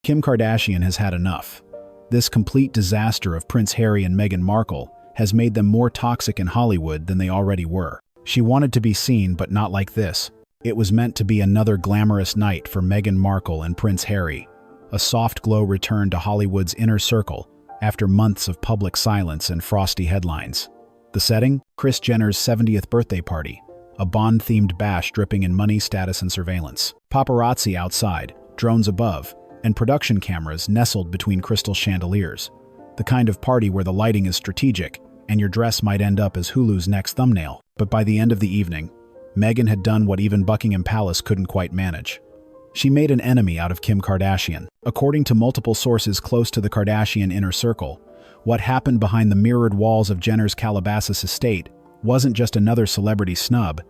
Kim Kardashian has had enough. This complete disaster of Prince Harry and Meghan Markle has made them more toxic in Hollywood than they already were. She wanted to be seen, but not like this. It was meant to be another glamorous night for Meghan Markle and Prince Harry. A soft glow returned to Hollywood's inner circle after months of public silence and frosty headlines. The setting? Kris Jenner's 70th birthday party, a Bond-themed bash dripping in money, status, and surveillance. Paparazzi outside, drones above, and production cameras nestled between crystal chandeliers. The kind of party where the lighting is strategic, and your dress might end up as Hulu's next thumbnail. But by the end of the evening, Meghan had done what even Buckingham Palace couldn't quite manage. She made an enemy out of Kim Kardashian. According to multiple sources close to the Kardashian inner circle, what happened behind the mirrored walls of Jenner's Calabasas estate wasn't just another celebrity snub,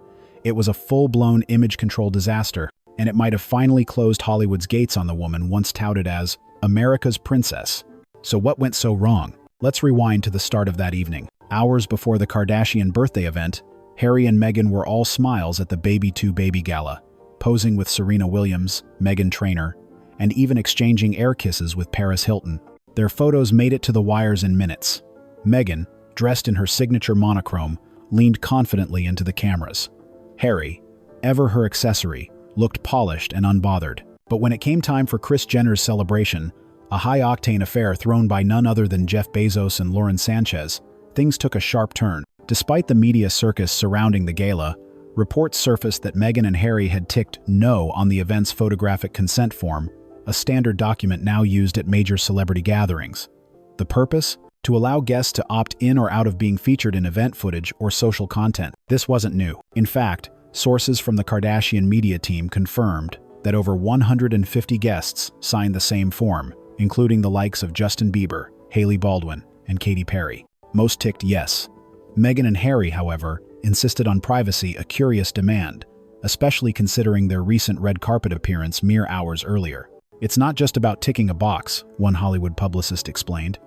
it was a full-blown image control disaster, and it might have finally closed Hollywood's gates on the woman once touted as America's princess. So what went so wrong? Let's rewind to the start of that evening. Hours before the Kardashian birthday event, Harry and Meghan were all smiles at the Baby 2 Baby Gala, posing with Serena Williams, Meghan Trainor, and even exchanging air kisses with Paris Hilton. Their photos made it to the wires in minutes. Meghan, dressed in her signature monochrome, leaned confidently into the cameras. Harry, ever her accessory, looked polished and unbothered. But when it came time for Kris Jenner's celebration, a high-octane affair thrown by none other than Jeff Bezos and Lauren Sanchez, things took a sharp turn. Despite the media circus surrounding the gala, reports surfaced that Meghan and Harry had ticked no on the event's photographic consent form, a standard document now used at major celebrity gatherings. The purpose? To allow guests to opt in or out of being featured in event footage or social content. This wasn't new. In fact, sources from the Kardashian media team confirmed that over 150 guests signed the same form, including the likes of Justin Bieber, Hailey Baldwin, and Katy Perry. Most ticked yes. Meghan and Harry, however, insisted on privacy, a curious demand, especially considering their recent red carpet appearance mere hours earlier. It's not just about ticking a box, one Hollywood publicist explained.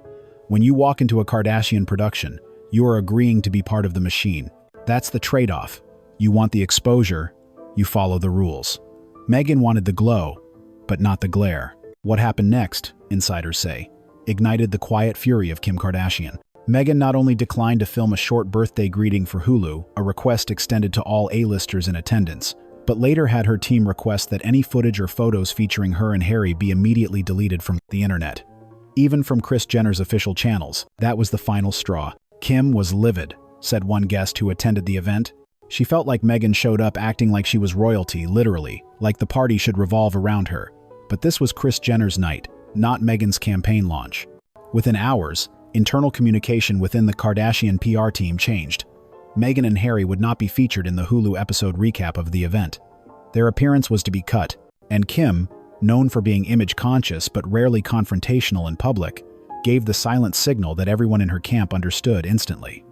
When you walk into a Kardashian production, you are agreeing to be part of the machine. That's the trade-off. You want the exposure, you follow the rules. Meghan wanted the glow, but not the glare. What happened next, insiders say, ignited the quiet fury of Kim Kardashian. Meghan not only declined to film a short birthday greeting for Hulu, a request extended to all A-listers in attendance, but later had her team request that any footage or photos featuring her and Harry be immediately deleted from the internet. Even from Kris Jenner's official channels, that was the final straw. Kim was livid, said one guest who attended the event. She felt like Meghan showed up acting like she was royalty, literally, like the party should revolve around her. But this was Kris Jenner's night, not Meghan's campaign launch. Within hours, internal communication within the Kardashian PR team changed. Meghan and Harry would not be featured in the Hulu episode recap of the event. Their appearance was to be cut, and Kim, known for being image-conscious but rarely confrontational in public, gave the silent signal that everyone in her camp understood instantly.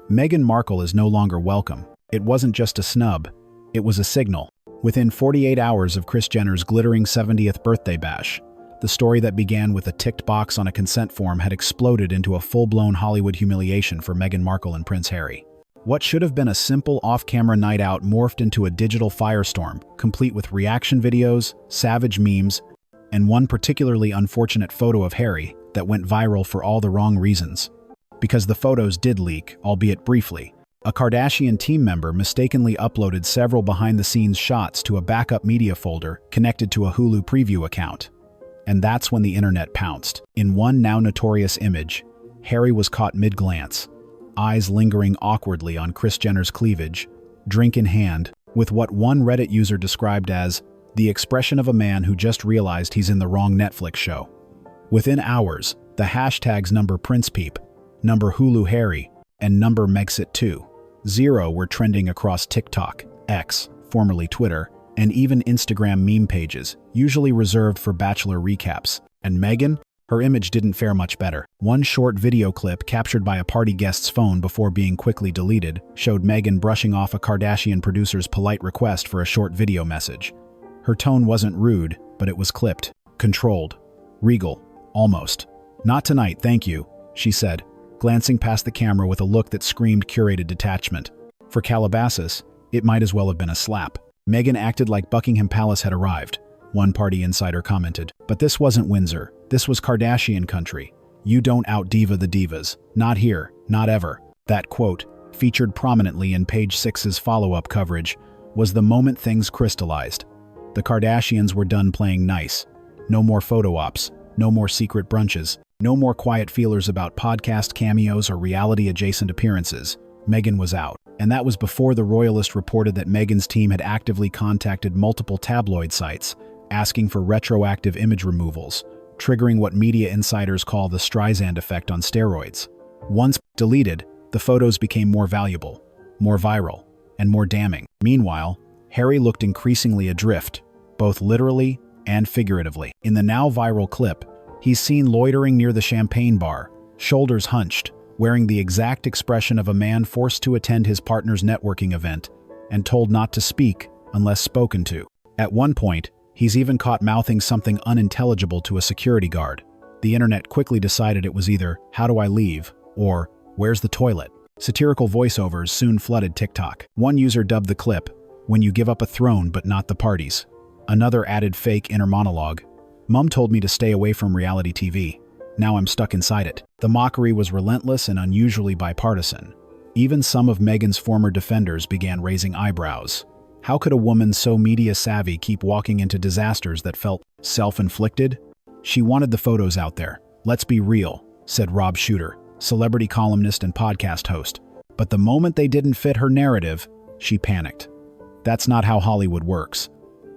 Meghan Markle is no longer welcome. It wasn't just a snub, it was a signal. Within 48 hours of Kris Jenner's glittering 70th birthday bash, the story that began with a ticked box on a consent form had exploded into a full-blown Hollywood humiliation for Meghan Markle and Prince Harry. What should have been a simple off-camera night out morphed into a digital firestorm, complete with reaction videos, savage memes, and one particularly unfortunate photo of Harry that went viral for all the wrong reasons. Because the photos did leak, albeit briefly. A Kardashian team member mistakenly uploaded several behind-the-scenes shots to a backup media folder connected to a Hulu preview account. And that's when the internet pounced. In one now notorious image, Harry was caught mid-glance, eyes lingering awkwardly on Kris Jenner's cleavage, drink in hand, with what one Reddit user described as the expression of a man who just realized he's in the wrong Netflix show. Within hours, the hashtags #PrincePeep, #HuluHarry, and #Megxit20 were trending across TikTok, X, formerly Twitter, and even Instagram meme pages, usually reserved for Bachelor recaps. And Meghan? Her image didn't fare much better. One short video clip captured by a party guest's phone before being quickly deleted showed Meghan brushing off a Kardashian producer's polite request for a short video message. Her tone wasn't rude, but it was clipped, controlled, regal, almost. "Not tonight, thank you," she said, glancing past the camera with a look that screamed curated detachment. For Calabasas, it might as well have been a slap. Meghan acted like Buckingham Palace had arrived, one party insider commented. But this wasn't Windsor. This was Kardashian country. You don't out-diva the divas. Not here. Not ever. That quote, featured prominently in Page Six's follow-up coverage, was the moment things crystallized. The Kardashians were done playing nice. No more photo ops. No more secret brunches. No more quiet feelers about podcast cameos or reality-adjacent appearances. Meghan was out. And that was before the Royalist reported that Meghan's team had actively contacted multiple tabloid sites, asking for retroactive image removals, triggering what media insiders call the Streisand effect on steroids. Once deleted, the photos became more valuable, more viral, and more damning. Meanwhile, Harry looked increasingly adrift, both literally and figuratively. In the now viral clip, he's seen loitering near the champagne bar, shoulders hunched, wearing the exact expression of a man forced to attend his partner's networking event and told not to speak unless spoken to. At one point, he's even caught mouthing something unintelligible to a security guard. The internet quickly decided it was either, "How do I leave?" or "Where's the toilet?" Satirical voiceovers soon flooded TikTok. One user dubbed the clip, "When you give up a throne but not the parties." Another added fake inner monologue, "Mum told me to stay away from reality TV. Now I'm stuck inside it." The mockery was relentless and unusually bipartisan. Even some of Meghan's former defenders began raising eyebrows. How could a woman so media-savvy keep walking into disasters that felt self-inflicted? She wanted the photos out there. "Let's be real," said Rob Shooter, celebrity columnist and podcast host. But the moment they didn't fit her narrative, she panicked. That's not how Hollywood works.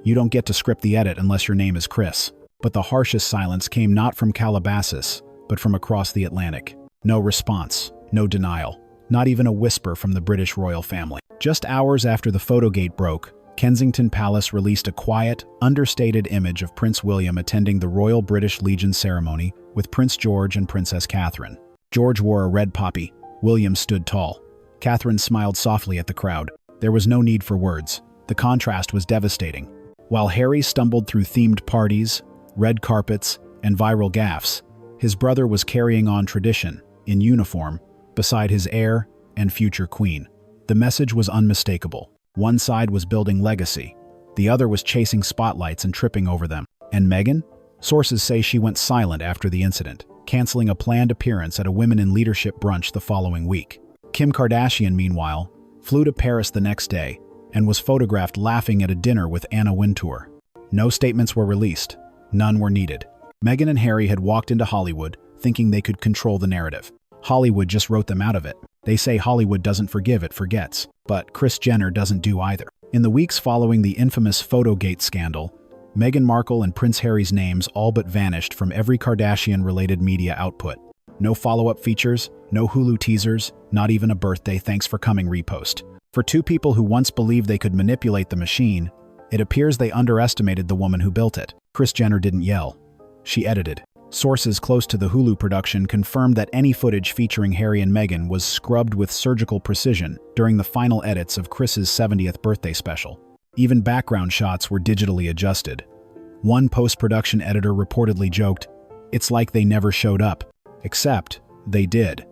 You don't get to script the edit unless your name is Chris. But the harshest silence came not from Calabasas, but from across the Atlantic. No response, no denial, not even a whisper from the British royal family. Just hours after the Photogate broke, Kensington Palace released a quiet, understated image of Prince William attending the Royal British Legion ceremony with Prince George and Princess Catherine. George wore a red poppy. William stood tall. Catherine smiled softly at the crowd. There was no need for words. The contrast was devastating. While Harry stumbled through themed parties, red carpets, and viral gaffes, his brother was carrying on tradition, in uniform, beside his heir and future queen. The message was unmistakable. One side was building legacy. The other was chasing spotlights and tripping over them. And Meghan? Sources say she went silent after the incident, canceling a planned appearance at a Women in Leadership brunch the following week. Kim Kardashian, meanwhile, flew to Paris the next day and was photographed laughing at a dinner with Anna Wintour. No statements were released. None were needed. Meghan and Harry had walked into Hollywood thinking they could control the narrative. Hollywood just wrote them out of it. They say Hollywood doesn't forgive, it forgets. But Kris Jenner doesn't do either. In the weeks following the infamous Photogate scandal, Meghan Markle and Prince Harry's names all but vanished from every Kardashian-related media output. No follow-up features, no Hulu teasers, not even a birthday thanks for coming repost. For two people who once believed they could manipulate the machine, it appears they underestimated the woman who built it. Kris Jenner didn't yell. She edited. Sources close to the Hulu production confirmed that any footage featuring Harry and Meghan was scrubbed with surgical precision during the final edits of Kris's 70th birthday special. Even background shots were digitally adjusted. One post-production editor reportedly joked, "It's like they never showed up." Except, they did.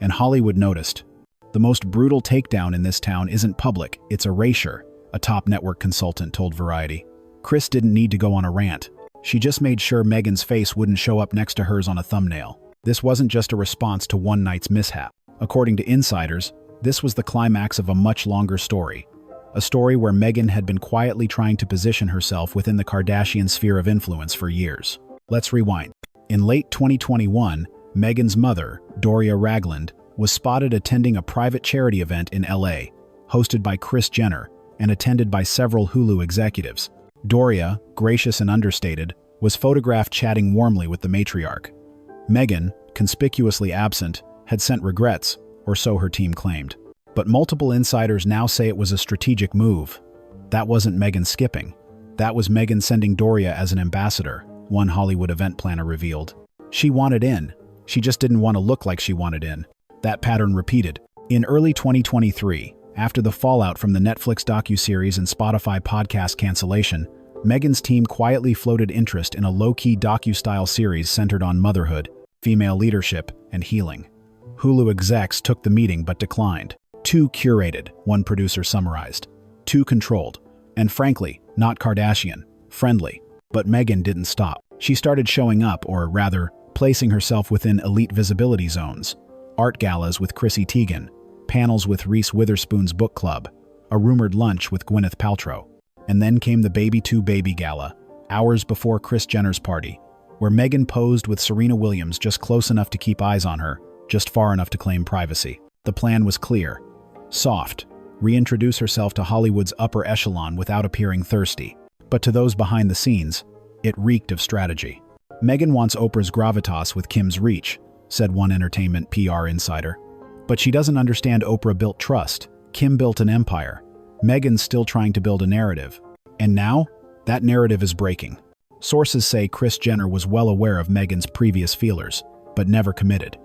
And Hollywood noticed. The most brutal takedown in this town isn't public, it's erasure, a top network consultant told Variety. Kris didn't need to go on a rant. She just made sure Meghan's face wouldn't show up next to hers on a thumbnail. This wasn't just a response to one night's mishap. According to insiders, this was the climax of a much longer story. A story where Meghan had been quietly trying to position herself within the Kardashian sphere of influence for years. Let's rewind. In late 2021, Meghan's mother, Doria Ragland, was spotted attending a private charity event in LA, hosted by Kris Jenner and attended by several Hulu executives. Doria, gracious and understated, was photographed chatting warmly with the matriarch. Meghan, conspicuously absent, had sent regrets, or so her team claimed. But multiple insiders now say it was a strategic move. That wasn't Meghan skipping. That was Meghan sending Doria as an ambassador, one Hollywood event planner revealed. She wanted in. She just didn't want to look like she wanted in. That pattern repeated. In early 2023, after the fallout from the Netflix docuseries and Spotify podcast cancellation, Meghan's team quietly floated interest in a low-key docu-style series centered on motherhood, female leadership, and healing. Hulu execs took the meeting but declined. Too curated, one producer summarized. Too controlled. And frankly, not Kardashian-friendly. But Meghan didn't stop. She started showing up, or rather, placing herself within elite visibility zones. Art galas with Chrissy Teigen, panels with Reese Witherspoon's book club, a rumored lunch with Gwyneth Paltrow. And then came the Baby 2 Baby Gala, hours before Kris Jenner's party, where Meghan posed with Serena Williams just close enough to keep eyes on her, just far enough to claim privacy. The plan was clear. Soft, reintroduce herself to Hollywood's upper echelon without appearing thirsty. But to those behind the scenes, it reeked of strategy. Meghan wants Oprah's gravitas with Kim's reach, said one entertainment PR insider. But she doesn't understand Oprah built trust. Kim built an empire. Meghan's still trying to build a narrative. And now, that narrative is breaking. Sources say Kris Jenner was well aware of Meghan's previous feelers, but never committed.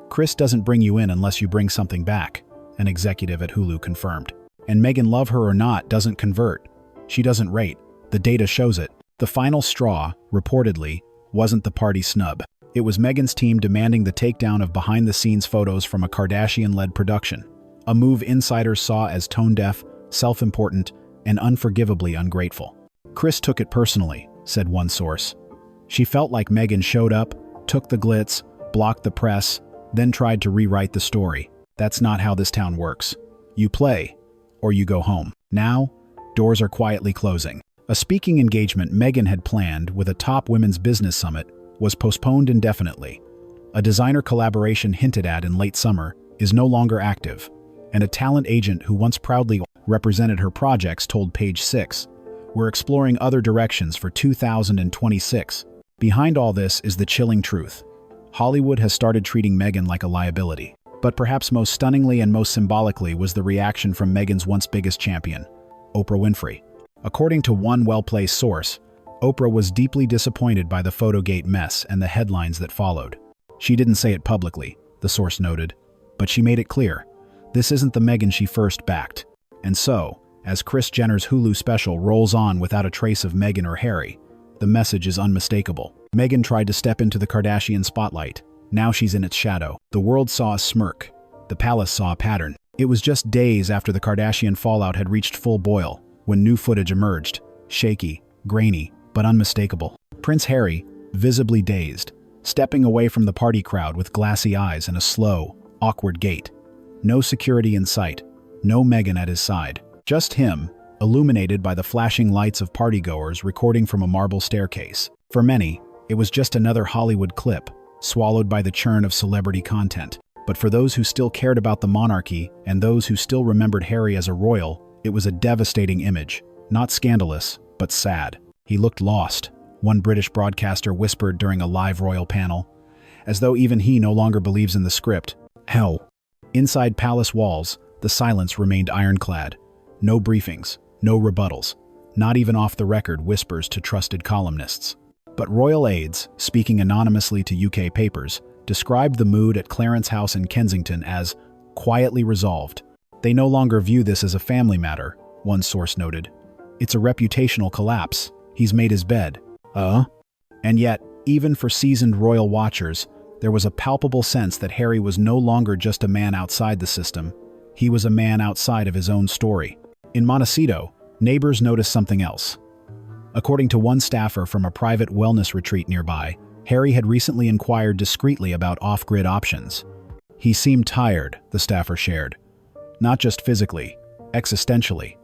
Kris doesn't bring you in unless you bring something back, an executive at Hulu confirmed. And Meghan, love her or not, doesn't convert. She doesn't rate. The data shows it. The final straw, reportedly, wasn't the party snub. It was Meghan's team demanding the takedown of behind-the-scenes photos from a Kardashian-led production, a move insiders saw as tone-deaf, self-important, and unforgivably ungrateful. Kris took it personally, said one source. She felt like Meghan showed up, took the glitz, blocked the press, then tried to rewrite the story. That's not how this town works. You play, or you go home. Now, doors are quietly closing. A speaking engagement Meghan had planned with a top women's business summit was postponed indefinitely. A designer collaboration hinted at in late summer is no longer active, and a talent agent who once proudly represented her projects told Page 6, "We're exploring other directions for 2026. Behind all this is the chilling truth. Hollywood has started treating Meghan like a liability. But perhaps most stunningly and most symbolically was the reaction from Meghan's once biggest champion, Oprah Winfrey. According to one well-placed source, Oprah was deeply disappointed by the Photogate mess and the headlines that followed. She didn't say it publicly, the source noted, but she made it clear. This isn't the Meghan she first backed. And so, as Kris Jenner's Hulu special rolls on without a trace of Meghan or Harry, the message is unmistakable. Meghan tried to step into the Kardashian spotlight. Now she's in its shadow. The world saw a smirk. The palace saw a pattern. It was just days after the Kardashian fallout had reached full boil when new footage emerged, shaky, grainy, but unmistakable. Prince Harry, visibly dazed, stepping away from the party crowd with glassy eyes and a slow, awkward gait. No security in sight, no Meghan at his side. Just him, illuminated by the flashing lights of partygoers recording from a marble staircase. For many, it was just another Hollywood clip, swallowed by the churn of celebrity content. But for those who still cared about the monarchy and those who still remembered Harry as a royal, it was a devastating image. Not scandalous, but sad. He looked lost, one British broadcaster whispered during a live royal panel, as though even he no longer believes in the script. Hell. Inside palace walls, the silence remained ironclad. No briefings, no rebuttals, not even off-the-record whispers to trusted columnists. But royal aides, speaking anonymously to UK papers, described the mood at Clarence House in Kensington as quietly resolved. They no longer view this as a family matter, one source noted. It's a reputational collapse. He's made his bed. And yet, even for seasoned royal watchers, there was a palpable sense that Harry was no longer just a man outside the system. He was a man outside of his own story. In Montecito, neighbors noticed something else. According to one staffer from a private wellness retreat nearby, Harry had recently inquired discreetly about off-grid options. He seemed tired, the staffer shared. Not just physically, existentially.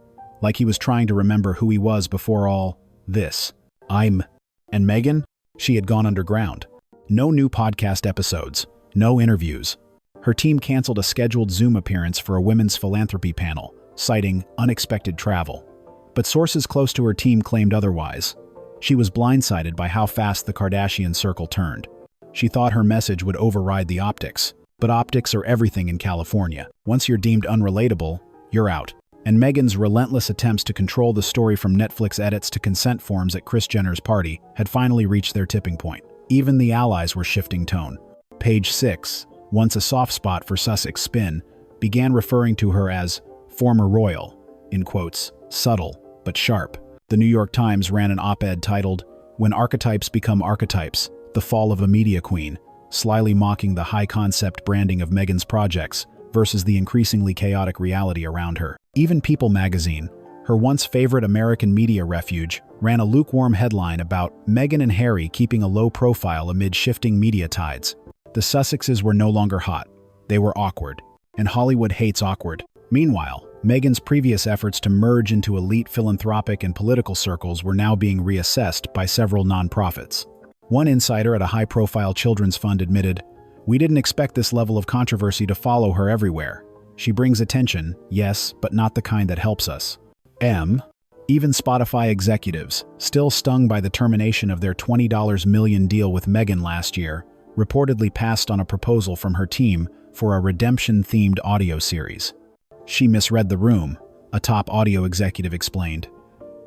Like he was trying to remember who he was before all this. And Meghan? She had gone underground. No new podcast episodes, no interviews. Her team canceled a scheduled Zoom appearance for a women's philanthropy panel, citing unexpected travel. But sources close to her team claimed otherwise. She was blindsided by how fast the Kardashian circle turned. She thought her message would override the optics. But optics are everything in California. Once you're deemed unrelatable, you're out. And Meghan's relentless attempts to control the story from Netflix edits to consent forms at Kris Jenner's party had finally reached their tipping point. Even the allies were shifting tone. Page 6, once a soft spot for Sussex spin, began referring to her as former royal, in quotes, subtle but sharp. The New York Times ran an op-ed titled, "When Archetypes Become Archetypes, The Fall of a Media Queen," slyly mocking the high-concept branding of Meghan's projects versus the increasingly chaotic reality around her. Even People magazine, Her once favorite American media refuge ran a lukewarm headline about Meghan and Harry keeping a low profile amid shifting media tides. The Sussexes were no longer hot. They were awkward. And Hollywood hates awkward. Meanwhile, Meghan's previous efforts to merge into elite philanthropic and political circles were now being reassessed by several nonprofits. One insider at a high-profile children's fund admitted, "We didn't expect this level of controversy to follow her everywhere. She brings attention, yes, but not the kind that helps us." Even Spotify executives, still stung by the termination of their $20 million deal with Meghan last year, reportedly passed on a proposal from her team for a redemption-themed audio series. "She misread the room," a top audio executive explained.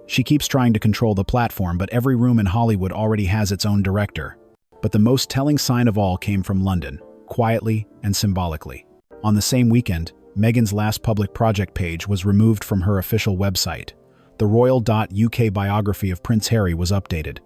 "She keeps trying to control the platform, but every room in Hollywood already has its own director." But the most telling sign of all came from London, quietly and symbolically. On the same weekend, Meghan's last public project page was removed from her official website. The royal.uk biography of Prince Harry was updated.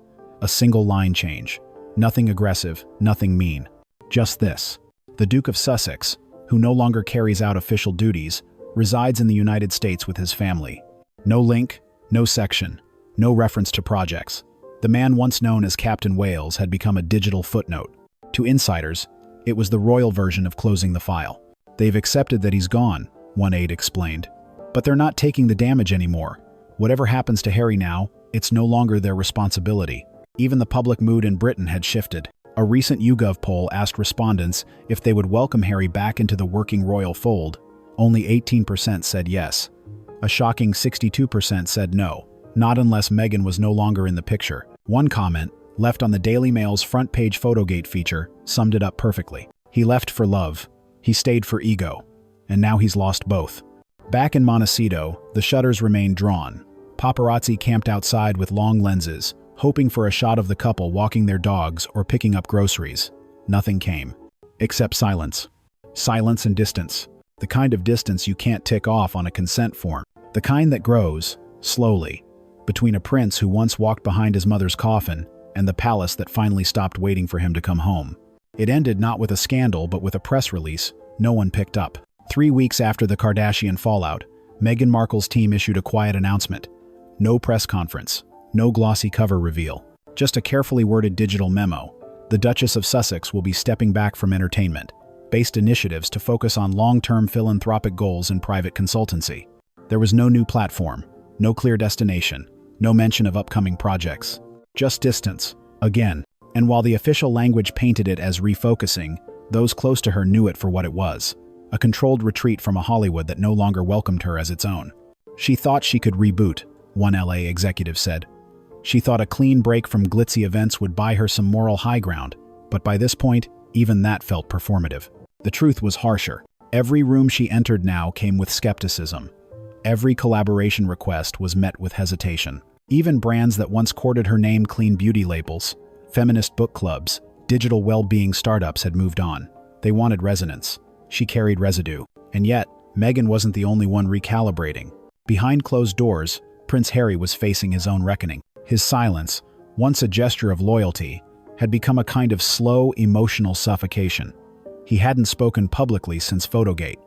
A single line change. Nothing aggressive, nothing mean. Just this. The Duke of Sussex, who no longer carries out official duties, resides in the United States with his family. No link, no section, no reference to projects. The man once known as Captain Wales had become a digital footnote. To insiders, it was the royal version of closing the file. "They've accepted that he's gone," one aide explained. "But they're not taking the damage anymore. Whatever happens to Harry now, it's no longer their responsibility." Even the public mood in Britain had shifted. A recent YouGov poll asked respondents if they would welcome Harry back into the working royal fold. Only 18% said yes. A shocking 62% said no, not unless Meghan was no longer in the picture. One comment, left on the Daily Mail's front-page Photogate feature, summed it up perfectly. "He left for love. He stayed for ego. And now he's lost both." Back in Montecito, the shutters remained drawn. Paparazzi camped outside with long lenses, hoping for a shot of the couple walking their dogs or picking up groceries. Nothing came. Except silence. Silence and distance. The kind of distance you can't tick off on a consent form. The kind that grows, slowly, between a prince who once walked behind his mother's coffin and the palace that finally stopped waiting for him to come home. It ended not with a scandal but with a press release no one picked up. 3 weeks after the Kardashian fallout, Meghan Markle's team issued a quiet announcement. No press conference. No glossy cover reveal. Just a carefully worded digital memo. The Duchess of Sussex will be stepping back from entertainment-based initiatives to focus on long-term philanthropic goals and private consultancy. There was no new platform, no clear destination, no mention of upcoming projects. Just distance, again. And while the official language painted it as refocusing, those close to her knew it for what it was. A controlled retreat from a Hollywood that no longer welcomed her as its own. She thought she could reboot, one LA executive said. She thought a clean break from glitzy events would buy her some moral high ground, but by this point, even that felt performative. The truth was harsher. Every room she entered now came with skepticism. Every collaboration request was met with hesitation. Even brands that once courted her name, clean beauty labels, feminist book clubs, digital well-being startups had moved on. They wanted resonance. She carried residue. And yet, Meghan wasn't the only one recalibrating. Behind closed doors, Prince Harry was facing his own reckoning. His silence, once a gesture of loyalty, had become a kind of slow, emotional suffocation. He hadn't spoken publicly since Photogate.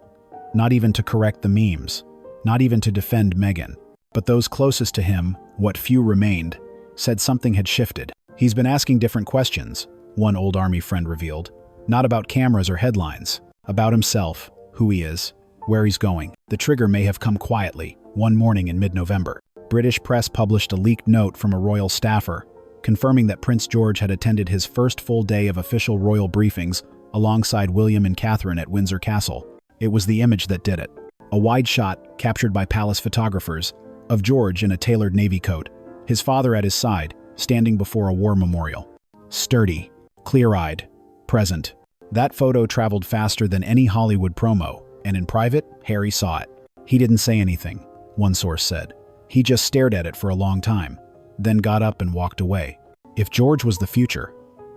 Not even to correct the memes. Not even to defend Meghan. But those closest to him, what few remained, said something had shifted. "He's been asking different questions," one old army friend revealed. "Not about cameras or headlines. About himself, who he is, where he's going." The trigger may have come quietly, one morning in mid-November. British press published a leaked note from a royal staffer, confirming that Prince George had attended his first full day of official royal briefings alongside William and Catherine at Windsor Castle. It was the image that did it. A wide shot, captured by palace photographers, of George in a tailored navy coat, his father at his side, standing before a war memorial. Sturdy, clear-eyed, present. That photo traveled faster than any Hollywood promo, and in private, Harry saw it. He didn't say anything, one source said. He just stared at it for a long time, then got up and walked away. If George was the future,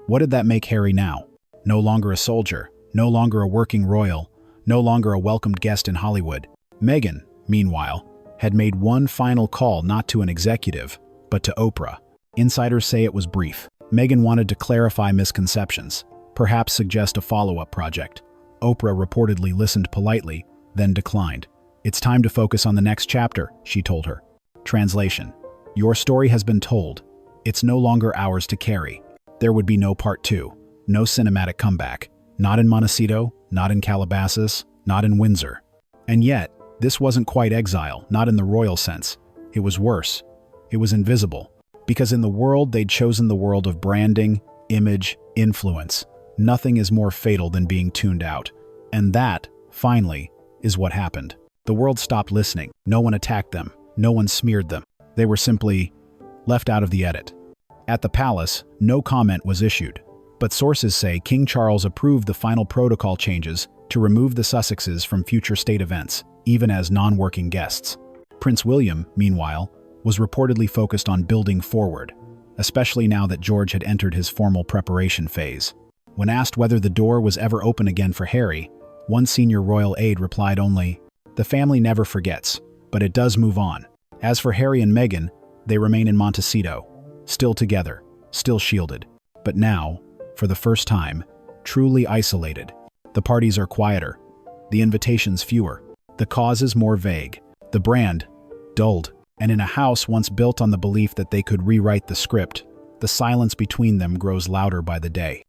what did that make Harry now? No longer a soldier, no longer a working royal, no longer a welcomed guest in Hollywood. Meghan, meanwhile, had made one final call not to an executive, but to Oprah. Insiders say it was brief. Meghan wanted to clarify misconceptions, perhaps suggest a follow-up project. Oprah reportedly listened politely, then declined. "It's time to focus on the next chapter," she told her. Translation: Your story has been told. It's no longer ours to carry. There would be no part 2, no cinematic comeback. Not in Montecito, not in Calabasas, not in Windsor. And yet, this wasn't quite exile, not in the royal sense. It was worse. It was invisible. Because in the world, they'd chosen the world of branding, image, influence. Nothing is more fatal than being tuned out. And that, finally, is what happened. The world stopped listening. No one attacked them. No one smeared them. They were simply left out of the edit. At the palace, no comment was issued. But sources say King Charles approved the final protocol changes to remove the Sussexes from future state events, even as non-working guests. Prince William, meanwhile, was reportedly focused on building forward, especially now that George had entered his formal preparation phase. When asked whether the door was ever open again for Harry, one senior royal aide replied only, "The family never forgets, but it does move on." As for Harry and Meghan, they remain in Montecito, still together, still shielded. But now, for the first time, truly isolated. The parties are quieter, the invitations fewer, the causes more vague, the brand dulled. And in a house once built on the belief that they could rewrite the script, the silence between them grows louder by the day.